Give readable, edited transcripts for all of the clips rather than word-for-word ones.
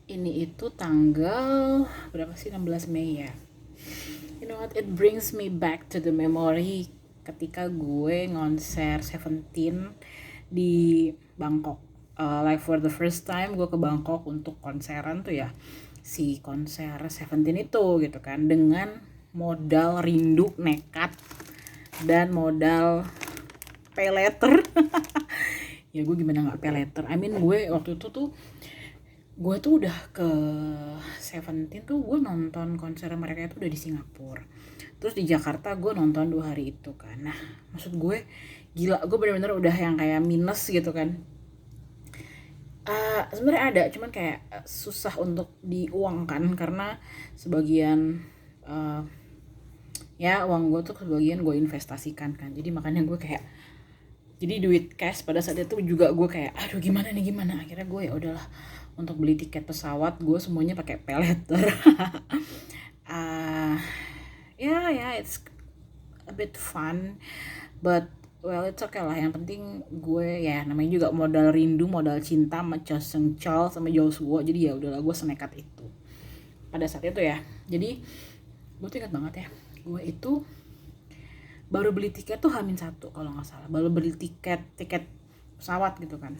Ini itu tanggal berapa sih, 16 Mei ya. You know what, it brings me back to the memory ketika gue ngonser Seventeen di Bangkok. Like for the first time gue ke Bangkok untuk konseran tuh ya, si konser Seventeen itu gitu kan, dengan modal rindu nekat dan modal pay letter. Ya gue gimana nggak pay letter, I mean gue waktu itu tuh, gue tuh udah ke Seventeen tuh, gue nonton konser mereka itu udah di Singapura, terus di Jakarta gue nonton 2 hari itu kan. Nah maksud gue gila, gue bener-bener udah yang kayak minus gitu kan. Sebenarnya ada, cuman kayak susah untuk diuangkan karena sebagian uh, ya uang gue tuh sebagian gue investasikan kan, jadi makanya gue kayak, jadi duit cash pada saat itu juga gue kayak aduh gimana nih gimana. Akhirnya gue ya udahlah, untuk beli tiket pesawat gue semuanya pakai pay letter. uh, ya it's a bit fun, but well it's okay lah. Yang penting gue ya namanya juga modal rindu, modal cinta sama Chosun Chol sama Joshua, jadi ya udahlah gue senekat itu pada saat itu ya. Jadi gue tuh ingat banget ya, gue itu baru beli tiket tuh H-1 kalau nggak salah, baru beli tiket pesawat gitu kan.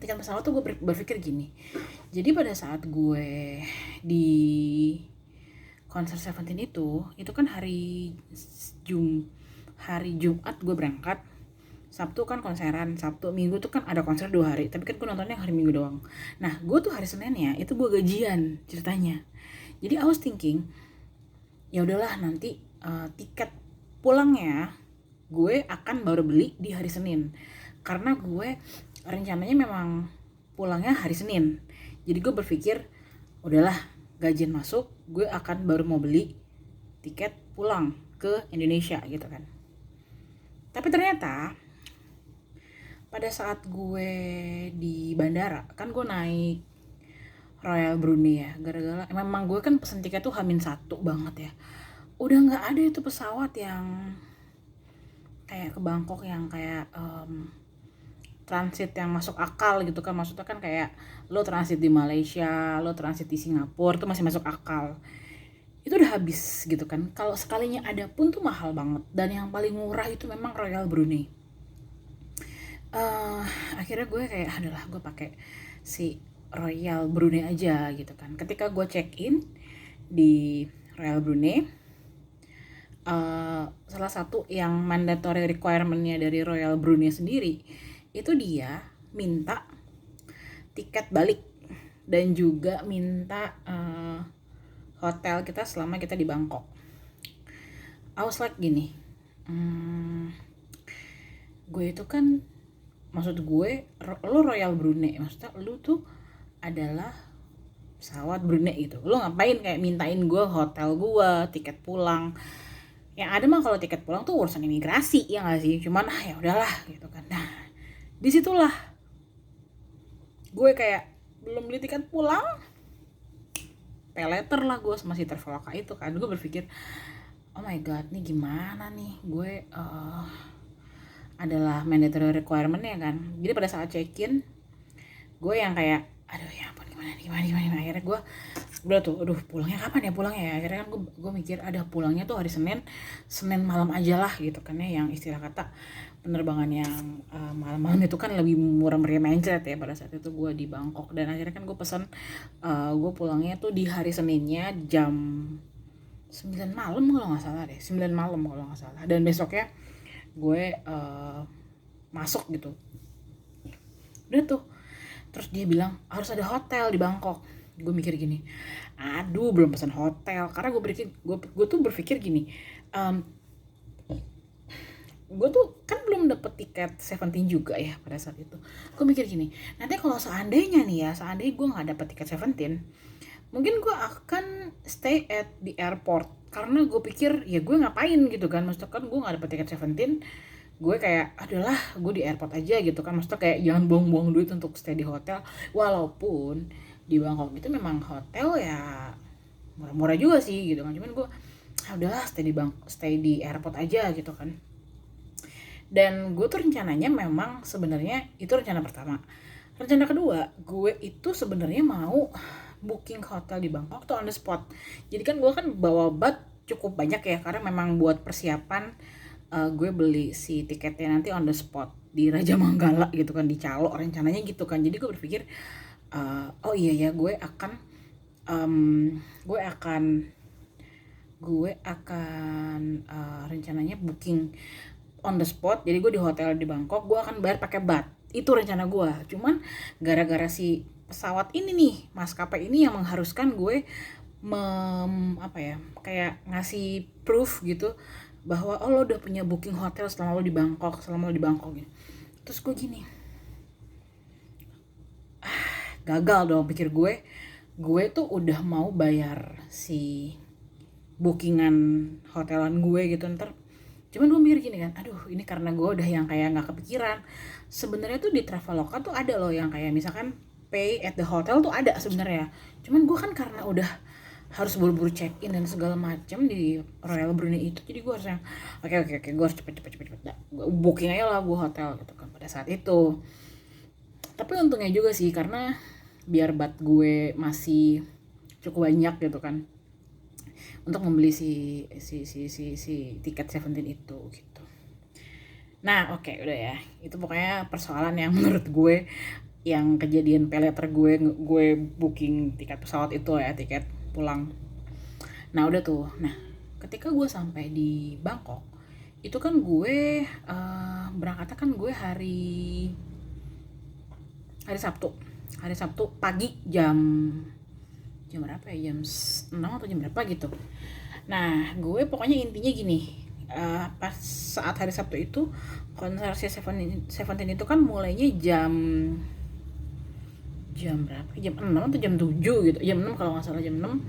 Tiket pesawat tuh gue berpikir gini, jadi pada saat gue di konser Seventeen itu kan hari Jumat gue berangkat, Sabtu kan konseran, Sabtu Minggu tuh kan ada konser 2 hari, tapi kan gue nontonnya hari Minggu doang. Nah gue tuh hari Senin ya itu gue gajian ceritanya. Jadi I was thinking ya udahlah nanti tiket pulangnya gue akan baru beli di hari Senin, karena gue rencananya memang pulangnya hari Senin. Jadi gue berpikir udahlah gajian masuk gue akan baru mau beli tiket pulang ke Indonesia gitu kan. Tapi ternyata pada saat gue di bandara kan gue naik Royal Brunei ya, gara-gara memang gue kan pesen tiket tuh H-1 banget ya, udah nggak ada itu pesawat yang kayak ke Bangkok yang kayak transit yang masuk akal gitu kan. Maksudnya kan kayak lo transit di Malaysia, lo transit di Singapura tuh masih masuk akal. Itu udah habis gitu kan. Kalau sekalinya ada pun tuh mahal banget, dan yang paling murah itu memang Royal Brunei. uh, Akhirnya gue kayak adalah gue pakai si Royal Brunei aja gitu kan. Ketika gue check in di Royal Brunei, salah satu yang mandatory requirement-nya dari Royal Brunei sendiri itu dia minta tiket balik dan juga minta hotel kita selama kita di Bangkok. I was like gini, gue itu kan, maksud gue lo Royal Brunei, maksudnya lo tuh adalah pesawat Brunei gitu, lo ngapain kayak mintain gue hotel gue, tiket pulang. Yang ada mah kalau tiket pulang tuh urusan imigrasi ya nggak sih, cuman ya udahlah gitu kan. Nah disitulah gue kayak belum beli tiket pulang, pay letter lah gue sama si Traveloka itu kan. Gue berpikir oh my god nih gimana nih gue, adalah mandatory requirement ya kan. Jadi pada saat check in gue yang kayak aduh ya ampun gimana. Akhirnya gue udah tuh aduh pulangnya kapan ya pulangnya ya. Akhirnya kan gue mikir ada pulangnya tuh hari Senin malam aja lah gitu kan ya, yang istilah kata penerbangan yang malam-malam itu kan lebih murah meriah mencret ya pada saat itu gue di Bangkok. Dan akhirnya kan gue pesan gue pulangnya tuh di hari Seninnya jam 9 malam kalau nggak salah deh, 9 malam kalau nggak salah. Dan besoknya gue masuk gitu. Udah tuh, terus dia bilang harus ada hotel di Bangkok. Gue mikir gini, aduh belum pesan hotel, karena gue tuh berpikir gini, gue tuh kan belum dapet tiket Seventeen juga ya pada saat itu. Gue mikir gini, nanti kalau seandainya gue nggak dapet tiket Seventeen, mungkin gue akan stay at the airport, karena gue pikir ya gue ngapain gitu kan. Maksudnya kan gue nggak dapet tiket Seventeen, gue kayak adalah gue di airport aja gitu kan. Maksudnya kayak jangan buang-buang duit untuk stay di hotel, walaupun di Bangkok itu memang hotel ya murah-murah juga sih gitu kan. Cuman gue udahlah stay di airport aja gitu kan. Dan gue tuh rencananya memang sebenarnya itu rencana pertama, Rencana kedua, gue itu sebenarnya mau booking hotel di Bangkok tuh on the spot. Jadi kan gue kan bawa bat cukup banyak ya, karena memang buat persiapan gue beli si tiketnya nanti on the spot di Raja Manggala gitu kan, di Calo rencananya gitu kan. Jadi gue berpikir oh iya ya, um, gue akan rencananya booking on the spot. Jadi gue di hotel di Bangkok, gue akan bayar pakai bat. Itu rencana gue. Cuman gara-gara si pesawat ini nih, maskapai ini yang mengharuskan gue kayak ngasih proof gitu bahwa lo udah punya booking hotel selama lo di Bangkok gitu. Terus gue gini, gagal dong pikir gue tuh udah mau bayar si bookingan hotelan gue gitu, ntar cuman gue mikir gini kan, aduh ini karena gue udah yang kayak nggak kepikiran. Sebenarnya tuh di Traveloka tuh ada loh yang kayak misalkan pay at the hotel tuh ada sebenarnya, cuman gue kan karena udah harus buru-buru check in dan segala macam di Royal Brunei itu, jadi gue harus yang oke gue harus cepet booking aja lah gue hotel gitu kan pada saat itu. Tapi untungnya juga sih, karena biar bat gue masih cukup banyak gitu kan untuk membeli si tiket Seventeen itu gitu. Nah oke, udah ya, itu pokoknya persoalan yang menurut gue yang kejadian peleter gue booking tiket pesawat itu ya, tiket pulang. Nah udah tuh, nah ketika gue sampai di Bangkok itu kan gue berangkatnya kan gue hari Sabtu pagi jam berapa ya, jam 6 atau jam berapa gitu. Nah gue pokoknya intinya gini, pas saat hari Sabtu itu konser Seventeen itu kan mulainya jam berapa, jam 6 atau jam 7 gitu, jam 6 kalau nggak salah, jam 6.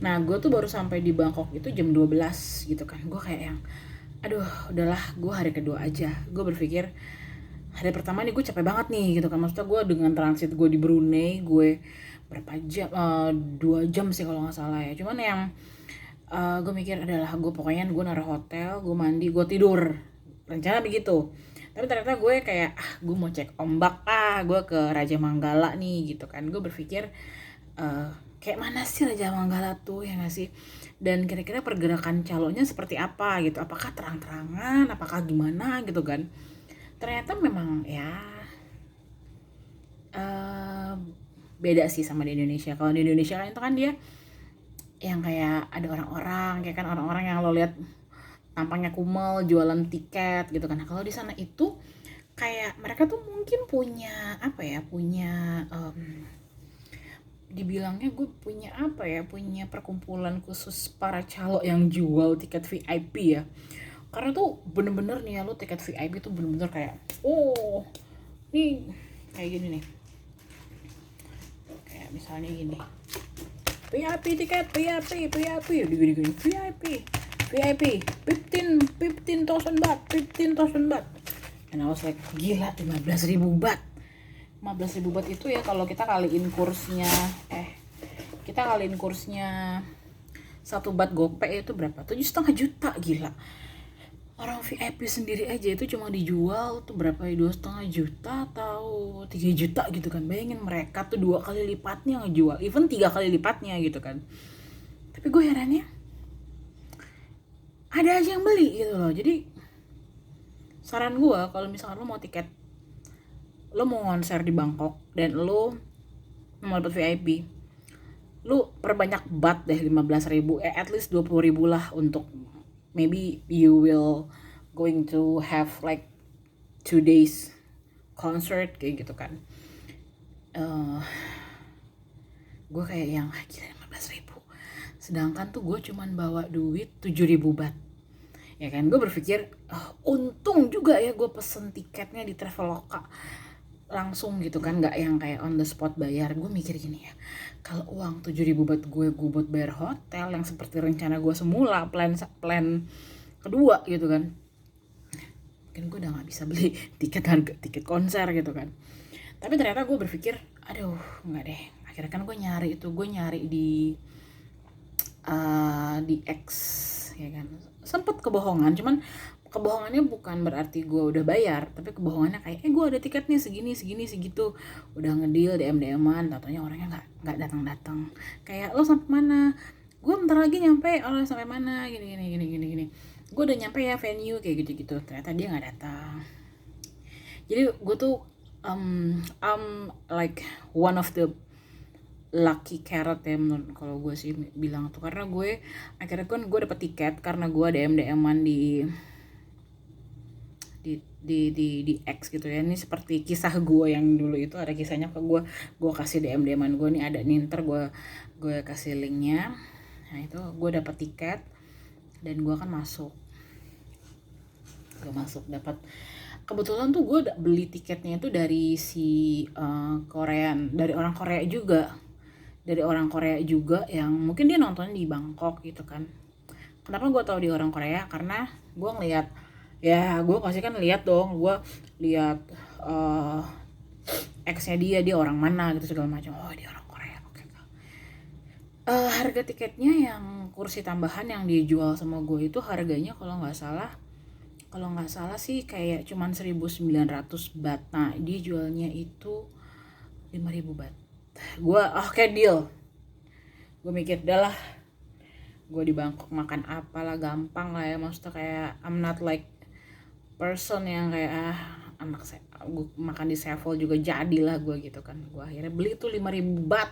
Nah gue tuh baru sampai di Bangkok itu jam 12 gitu kan. Gue kayak yang aduh udahlah, gue hari kedua aja. Gue berpikir hari pertama nih gue capek banget nih gitu kan, maksudnya gue dengan transit gue di Brunei, gue berapa jam, 2 jam sih kalau nggak salah ya. Cuman yang gue mikir adalah gue pokoknya gue naruh hotel, gue mandi, gue tidur, rencana begitu. Tapi ternyata gue kayak gue mau cek ombak, gue ke Raja Manggala nih gitu kan. Gue berpikir kayak mana sih Raja Manggala tuh ya nggak sih, dan kira-kira pergerakan calonnya seperti apa gitu, apakah terang-terangan, apakah gimana gitu kan. Ternyata memang ya beda sih sama di Indonesia. Kalau di Indonesia kan itu kan dia yang kayak ada orang-orang, kayak kan orang-orang yang lo lihat tampangnya kumel jualan tiket gitu kan. Nah, kalau di sana itu kayak mereka tuh mungkin punya dibilangnya gue punya perkumpulan khusus para calo yang jual tiket VIP ya. Karena tuh bener-bener nih ya, lo tiket VIP tuh bener-bener kayak nih kayak gini nih, kayak misalnya gini, VIP tiket VIP gini VIP 15,000 baht. And I was like, gila, 15.000 baht. 15.000 baht itu ya kalau kita kaliin kursnya 1 baht gopek itu berapa? 7,5 juta, gila. Orang VIP sendiri aja itu cuma dijual tuh berapa ya, 2,5 juta atau 3 juta gitu kan. Bayangin mereka tuh 2 kali lipatnya ngejual, even 3 kali lipatnya gitu kan. Tapi gue herannya ada aja yang beli gitu loh. Jadi saran gue, kalau misalkan lo mau tiket, lo mau konser di Bangkok dan lo mau dapat VIP, lo perbanyak baht deh, 15.000, at least 20.000 lah, untuk maybe you will going to have like 2 days concert kayak gitu kan. Gue kayak yang gila, 15.000, sedangkan tuh gue cuman bawa duit 7.000 baht ya kan. Gue berpikir untung juga ya gue pesen tiketnya di Traveloka langsung gitu kan, nggak yang kayak on the spot bayar. Gue mikir gini ya, kalau uang 7.000 baht gue buat bayar hotel yang seperti rencana gue semula, plan kedua gitu kan, mungkin gue udah nggak bisa beli tiket konser gitu kan. Tapi ternyata gue berpikir aduh nggak deh, akhirnya kan gue nyari di X ya kan. Sempet kebohongan, cuman kebohongannya bukan berarti gue udah bayar, tapi kebohongannya kayak gue ada tiketnya segini segini segitu, udah ngedeal DM-an, tatanya orangnya nggak datang, kayak lo sampai mana, gue bentar lagi nyampe, lo sampai mana, gini, gue udah nyampe ya venue kayak gitu, ternyata dia nggak datang. Jadi gue tuh I'm like one of the lucky carrot ya kalau gue sih bilang tuh, karena gue akhirnya kan gue dapet tiket karena gue DM-an di X gitu ya. Ini seperti kisah gue yang dulu itu, ada kisahnya ke gue kasih DM-an gue nih, ada nih, ntar gue kasih linknya. Nah itu gue dapet tiket dan gue kan masuk dapat, kebetulan tuh gue beli tiketnya itu dari si Korean, dari orang Korea juga yang mungkin dia nonton di Bangkok gitu kan. Kenapa gue tahu di orang Korea? Karena gue ngeliat, ya gue pasti kan lihat dong, gue lihat X-nya dia orang mana gitu segala macam. Oh dia orang Korea, oke. Harga tiketnya yang kursi tambahan yang dijual sama gue itu harganya kalau nggak salah sih kayak cuman 1.900 baht. Nah dia jualnya itu 5.000 baht. Gue kayak deal. Gue mikir dah lah, gue di Bangkok makan apalah, gampang lah ya, maksudnya kayak I'm not like person yang kayak anak saya gue makan di Sevel juga jadilah gue gitu kan. Gue akhirnya beli tuh 5.000 baht,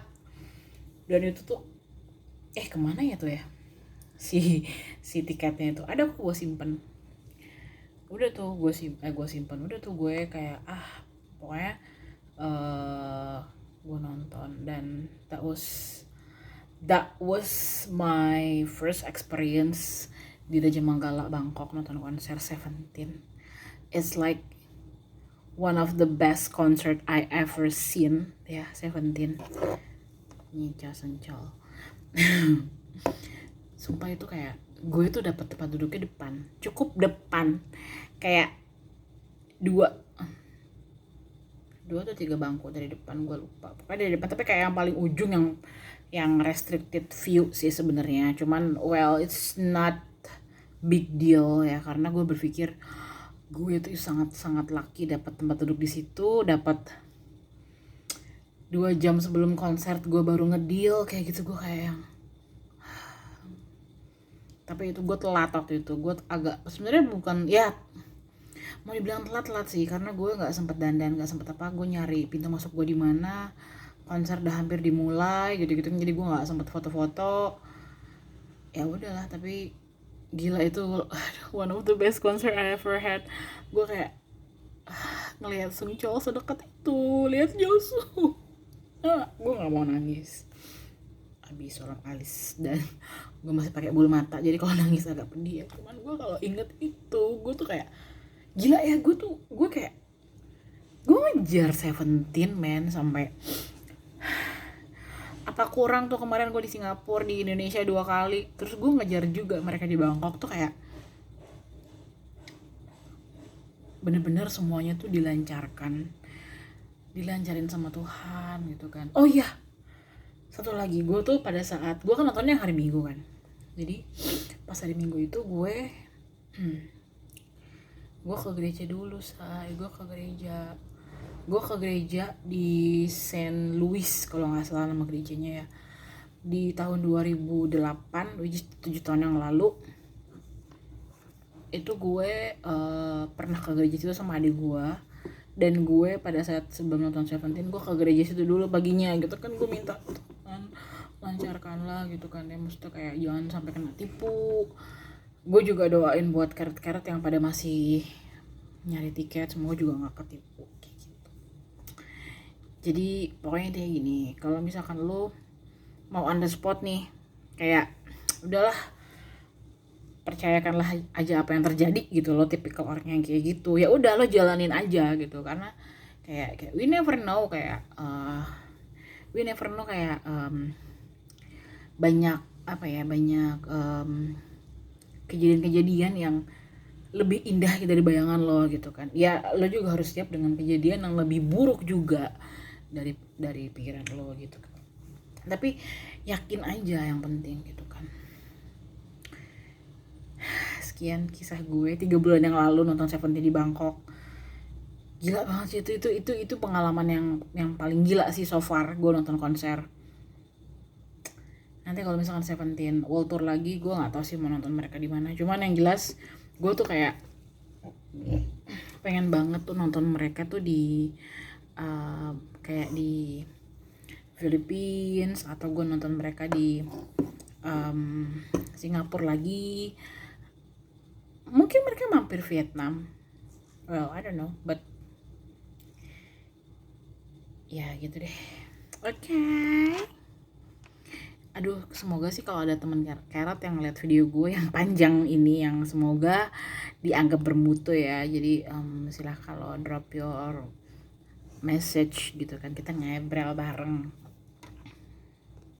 dan itu tuh kemana ya tuh ya si tiketnya itu, ada kok gue simpen. Udah tuh gue simpen, udah tuh gue kayak pokoknya gue nonton, dan that was my first experience di Raja Manggala Bangkok, nonton konser Seventeen. It's like one of the best concert I ever seen ya, Seventeen. Nyica sencol. Sumpah itu kayak gue tuh dapat tempat duduknya depan, cukup depan, kayak dua atau 3 bangku dari depan, gue lupa, pokoknya dari depan, tapi kayak yang paling ujung yang restricted view sih sebenarnya. Cuman well it's not big deal ya, karena gue berpikir gue tuh sangat lucky dapat tempat duduk di situ, dapat 2 jam sebelum konser gue baru ngedeal kayak gitu. Gue kayak yang tapi itu gue telat waktu itu, gue agak sebenarnya bukan ya mau dibilang telat sih, karena gue nggak sempet dandan, nggak sempet apa, gue nyari pintu masuk gue di mana, konser udah hampir dimulai gitu jadi gue nggak sempet foto-foto. Ya udahlah, tapi gila itu one of the best concert I ever had. Gue kayak ngelihat Sung Chol sedekat itu, lihat Josoo, gue nggak mau nangis, habis orang alis, dan gue masih pakai bulu mata, jadi kalau nangis agak pedih ya. Cuman gue kalau inget itu, gue tuh kayak gila ya, gue kayak gue ngejar Seventeen men, sampai apa kurang tuh kemarin gue di Singapura, di Indonesia 2 kali, terus gue ngejar juga mereka di Bangkok tuh, kayak bener-bener semuanya tuh dilancarin sama Tuhan gitu kan. Oh iya, satu lagi, gue tuh pada saat gue kan nontonnya hari Minggu kan, jadi pas hari Minggu itu gue ke gereja dulu, gue ke gereja di Saint Louis kalau nggak salah nama gerejanya ya, di tahun 2008, which is 7 tahun yang lalu. Itu gue pernah ke gereja situ sama adik gue, dan gue pada saat sebelum nonton Seventeen gue ke gereja situ dulu paginya gitu kan. Gue minta Tuhan lancarkanlah gitu kan ya, maksudnya kayak jangan sampai kena tipu. Gue juga doain buat karet-karet yang pada masih nyari tiket, semoga juga gak ketipu kayak gitu. Jadi pokoknya dia gini, kalau misalkan lo mau on the spot nih, kayak udahlah, percayakanlah aja apa yang terjadi gitu. Lo tipikal orang yang kayak gitu, ya udah lo jalanin aja gitu, karena kayak we never know kayak banyak kejadian-kejadian yang lebih indah dari bayangan lo gitu kan. Ya lo juga harus siap dengan kejadian yang lebih buruk juga dari pikiran lo gitu kan. Tapi yakin aja yang penting gitu kan. sekian kisah gue 3 bulan yang lalu nonton Seventeen di Bangkok. Gila banget sih, itu pengalaman yang paling gila sih so far gue nonton konser. Nanti kalau misalkan Seventeen World Tour lagi, gue nggak tahu sih mau nonton mereka di mana. Cuman yang jelas gue tuh kayak pengen banget tuh nonton mereka tuh di kayak di Philippines, atau gue nonton mereka di Singapura lagi. Mungkin mereka mampir Vietnam. Well, I don't know, but ya gitu deh. Oke. Aduh, semoga sih kalau ada teman Kerat yang lihat video gue yang panjang ini, yang semoga dianggap bermutu ya. Jadi silahkan kalau drop your message gitu kan, kita ngebrel bareng.